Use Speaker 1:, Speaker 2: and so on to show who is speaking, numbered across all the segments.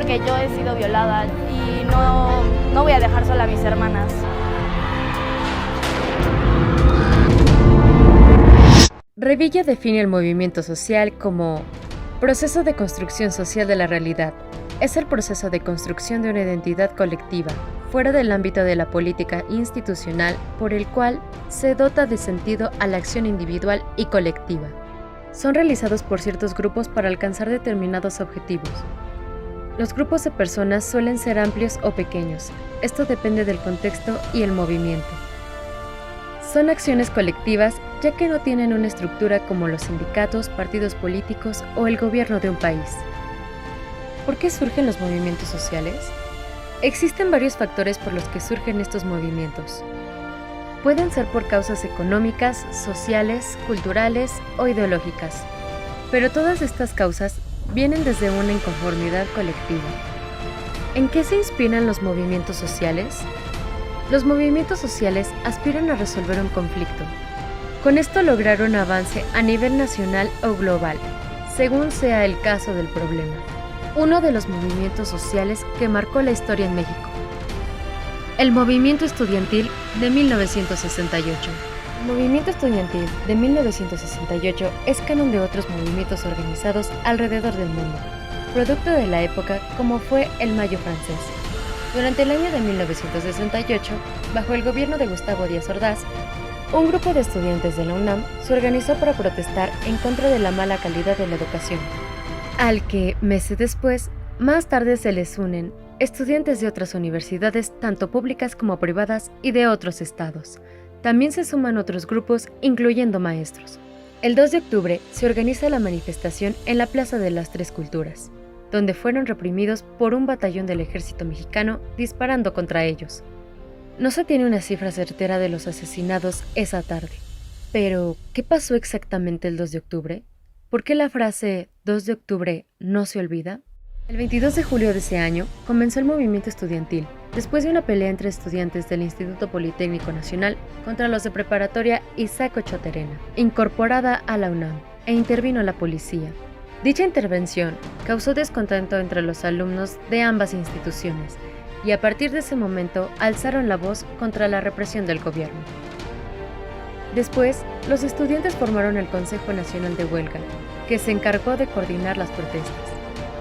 Speaker 1: que yo he sido violada y no voy a dejar sola a mis hermanas.
Speaker 2: Revilla define el movimiento social como proceso de construcción social de la realidad. Es el proceso de construcción de una identidad colectiva, fuera del ámbito de la política institucional, por el cual se dota de sentido a la acción individual y colectiva. Son realizados por ciertos grupos para alcanzar determinados objetivos. Los grupos de personas suelen ser amplios o pequeños. Esto depende del contexto y el movimiento. Son acciones colectivas ya que no tienen una estructura como los sindicatos, partidos políticos o el gobierno de un país. ¿Por qué surgen los movimientos sociales? Existen varios factores por los que surgen estos movimientos. Pueden ser por causas económicas, sociales, culturales o ideológicas, pero todas estas causas vienen desde una inconformidad colectiva. ¿En qué se inspiran los movimientos sociales? Los movimientos sociales aspiran a resolver un conflicto. Con esto lograr un avance a nivel nacional o global, según sea el caso del problema. Uno de los movimientos sociales que marcó la historia en México. El movimiento estudiantil de 1968. El movimiento estudiantil de 1968 es canon de otros movimientos organizados alrededor del mundo, producto de la época como fue el Mayo francés. Durante el año de 1968, bajo el gobierno de Gustavo Díaz Ordaz, un grupo de estudiantes de la UNAM se organizó para protestar en contra de la mala calidad de la educación, al que, meses después, más tarde se les unen estudiantes de otras universidades, tanto públicas como privadas y de otros estados. También se suman otros grupos, incluyendo maestros. El 2 de octubre se organiza la manifestación en la Plaza de las Tres Culturas, donde fueron reprimidos por un batallón del ejército mexicano disparando contra ellos. No se tiene una cifra certera de los asesinados esa tarde. Pero, ¿qué pasó exactamente el 2 de octubre? ¿Por qué la frase 2 de octubre no se olvida? El 22 de julio de ese año comenzó el movimiento estudiantil, después de una pelea entre estudiantes del Instituto Politécnico Nacional contra los de Preparatoria Isaac Ochoa Terena, incorporada a la UNAM, e intervino la policía. Dicha intervención causó descontento entre los alumnos de ambas instituciones y a partir de ese momento alzaron la voz contra la represión del gobierno. Después, los estudiantes formaron el Consejo Nacional de Huelga, que se encargó de coordinar las protestas.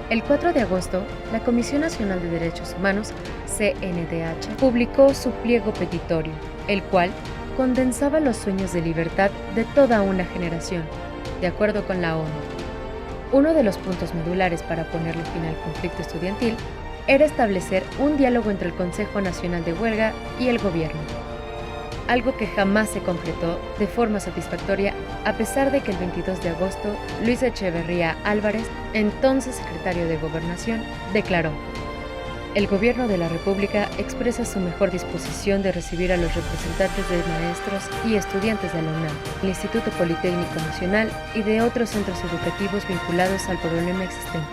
Speaker 2: El 4 de agosto, la Comisión Nacional de Derechos Humanos, CNDH, publicó su pliego petitorio, el cual condensaba los sueños de libertad de toda una generación, de acuerdo con la ONU. Uno de los puntos medulares para ponerle fin al conflicto estudiantil era establecer un diálogo entre el Consejo Nacional de Huelga y el gobierno, algo que jamás se concretó de forma satisfactoria a pesar de que el 22 de agosto Luis Echeverría Álvarez, entonces secretario de Gobernación, declaró: el gobierno de la República expresa su mejor disposición de recibir a los representantes de maestros y estudiantes de la UNAM, el Instituto Politécnico Nacional y de otros centros educativos vinculados al problema existente,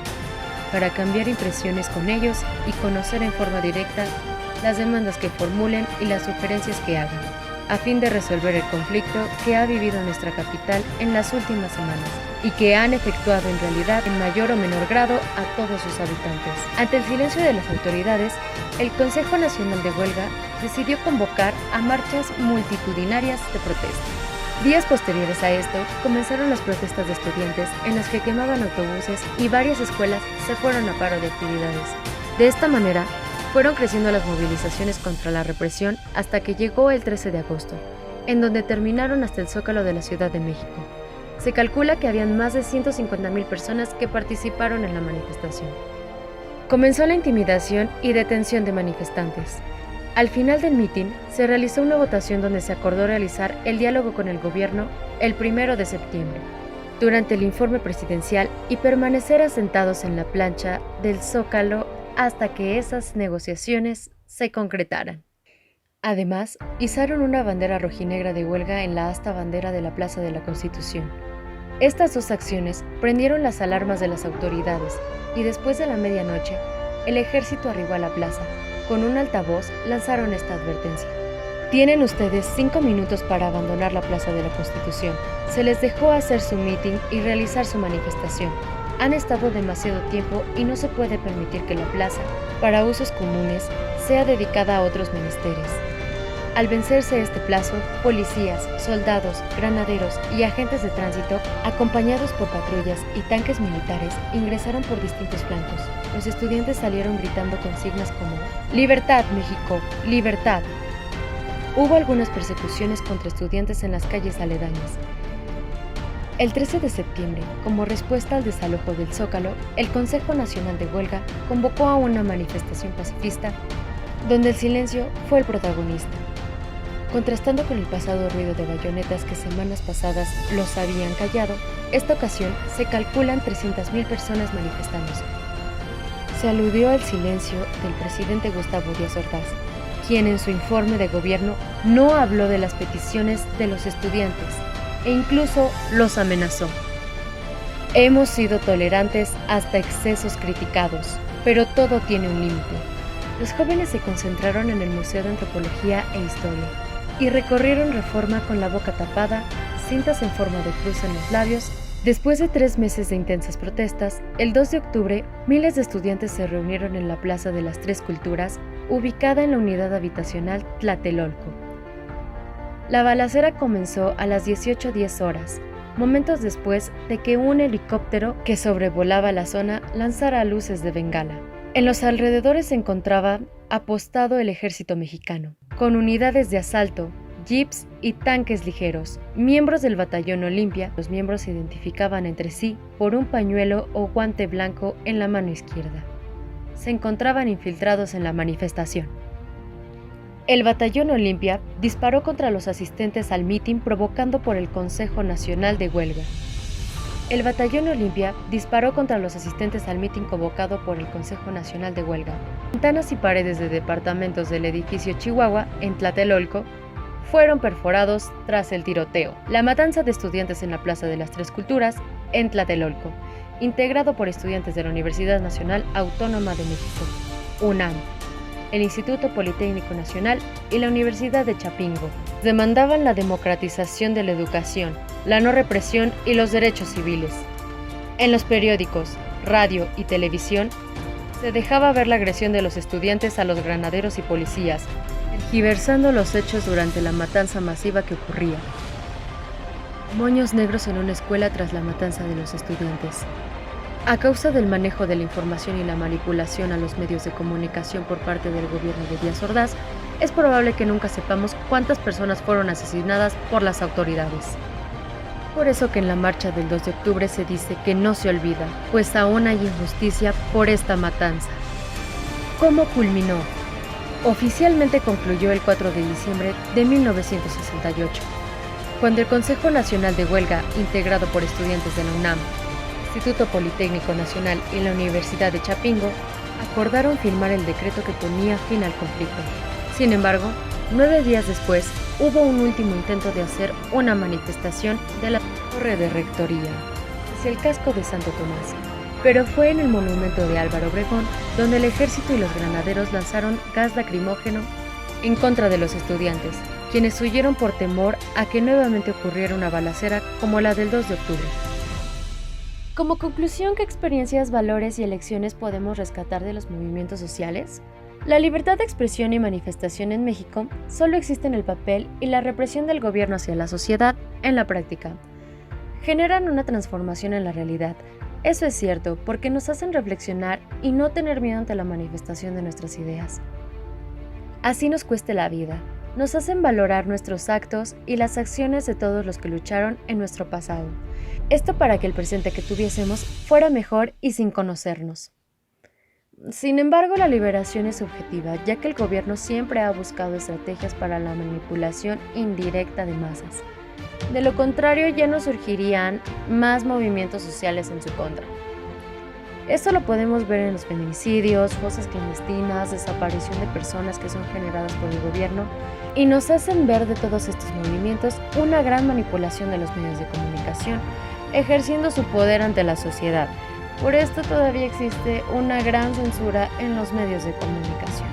Speaker 2: para cambiar impresiones con ellos y conocer en forma directa las demandas que formulen y las sugerencias que hagan, a fin de resolver el conflicto que ha vivido nuestra capital en las últimas semanas y que han efectuado en realidad en mayor o menor grado a todos sus habitantes. Ante el silencio de las autoridades, el Consejo Nacional de Huelga decidió convocar a marchas multitudinarias de protesta. Días posteriores a esto, comenzaron las protestas de estudiantes en las que quemaban autobuses y varias escuelas se fueron a paro de actividades. De esta manera, fueron creciendo las movilizaciones contra la represión hasta que llegó el 13 de agosto, en donde terminaron hasta el Zócalo de la Ciudad de México. Se calcula que habían más de 150,000 personas que participaron en la manifestación. Comenzó la intimidación y detención de manifestantes. Al final del mitin, se realizó una votación donde se acordó realizar el diálogo con el gobierno el 1 de septiembre, durante el informe presidencial, y permanecer asentados en la plancha del Zócalo hasta que esas negociaciones se concretaran. Además, izaron una bandera rojinegra de huelga en la asta bandera de la Plaza de la Constitución. Estas dos acciones prendieron las alarmas de las autoridades y después de la medianoche, el ejército arribó a la plaza. Con un altavoz lanzaron esta advertencia: tienen ustedes 5 minutos para abandonar la Plaza de la Constitución. Se les dejó hacer su mitin y realizar su manifestación. han estado demasiado tiempo y no se puede permitir que la plaza, para usos comunes, sea dedicada a otros menesteres. Al vencerse este plazo, policías, soldados, granaderos y agentes de tránsito, acompañados por patrullas y tanques militares, ingresaron por distintos flancos. Los estudiantes salieron gritando consignas como «¡Libertad, México! ¡Libertad!». Hubo algunas persecuciones contra estudiantes en las calles aledañas. El 13 de septiembre, como respuesta al desalojo del Zócalo, el Consejo Nacional de Huelga convocó a una manifestación pacifista donde el silencio fue el protagonista. Contrastando con el pasado ruido de bayonetas que semanas pasadas los habían callado, esta ocasión se calculan 300,000 personas manifestándose. Se aludió al silencio del presidente Gustavo Díaz Ordaz, quien en su informe de gobierno no habló de las peticiones de los estudiantes e incluso los amenazó. Hemos sido tolerantes hasta excesos criticados, pero todo tiene un límite. Los jóvenes se concentraron en el Museo de Antropología e Historia y recorrieron Reforma con la boca tapada, cintas en forma de cruz en los labios. Después de 3 meses de intensas protestas, el 2 de octubre, miles de estudiantes se reunieron en la Plaza de las Tres Culturas, ubicada en la unidad habitacional Tlatelolco. La balacera comenzó a las 18:10 horas, momentos después de que un helicóptero que sobrevolaba la zona lanzara luces de bengala. En los alrededores se encontraba apostado el ejército mexicano, con unidades de asalto, jeeps y tanques ligeros. Miembros del batallón Olimpia, los miembros se identificaban entre sí por un pañuelo o guante blanco en la mano izquierda. Se encontraban infiltrados en la manifestación. El batallón Olimpia disparó contra los asistentes al mitin provocando por el Consejo Nacional de Huelga. El batallón Olimpia disparó contra los asistentes al mitin convocado por el Consejo Nacional de Huelga. Ventanas y paredes de departamentos del edificio Chihuahua, en Tlatelolco, fueron perforados tras el tiroteo. La matanza de estudiantes en la Plaza de las Tres Culturas, en Tlatelolco, integrado por estudiantes de la Universidad Nacional Autónoma de México, UNAM, el Instituto Politécnico Nacional y la Universidad de Chapingo, demandaban la democratización de la educación, la no represión y los derechos civiles. En los periódicos, radio y televisión, se dejaba ver la agresión de los estudiantes a los granaderos y policías, tergiversando los hechos durante la matanza masiva que ocurría. Moños negros en una escuela tras la matanza de los estudiantes. A causa del manejo de la información y la manipulación a los medios de comunicación por parte del gobierno de Díaz Ordaz, es probable que nunca sepamos cuántas personas fueron asesinadas por las autoridades. Por eso que en la marcha del 2 de octubre se dice que no se olvida, pues aún hay injusticia por esta matanza. ¿Cómo culminó? Oficialmente concluyó el 4 de diciembre de 1968, cuando el Consejo Nacional de Huelga, integrado por estudiantes de la UNAM, Instituto Politécnico Nacional y la Universidad de Chapingo, acordaron firmar el decreto que ponía fin al conflicto. Sin embargo, 9 días después, hubo un último intento de hacer una manifestación de la torre de rectoría hacia el casco de Santo Tomás, pero fue en el monumento de Álvaro Obregón donde el ejército y los granaderos lanzaron gas lacrimógeno en contra de los estudiantes, quienes huyeron por temor a que nuevamente ocurriera una balacera como la del 2 de octubre. Como conclusión, ¿qué experiencias, valores y elecciones podemos rescatar de los movimientos sociales? La libertad de expresión y manifestación en México solo existe en el papel y la represión del gobierno hacia la sociedad en la práctica generan una transformación en la realidad. Eso es cierto porque nos hacen reflexionar y no tener miedo ante la manifestación de nuestras ideas. Así nos cueste la vida, nos hacen valorar nuestros actos y las acciones de todos los que lucharon en nuestro pasado. Esto para que el presente que tuviésemos fuera mejor y sin conocernos. Sin embargo, la liberación es subjetiva, ya que el gobierno siempre ha buscado estrategias para la manipulación indirecta de masas. De lo contrario, ya no surgirían más movimientos sociales en su contra. Esto lo podemos ver en los feminicidios, fosas clandestinas, desaparición de personas que son generadas por el gobierno, y nos hacen ver de todos estos movimientos una gran manipulación de los medios de comunicación, ejerciendo su poder ante la sociedad. Por esto todavía existe una gran censura en los medios de comunicación.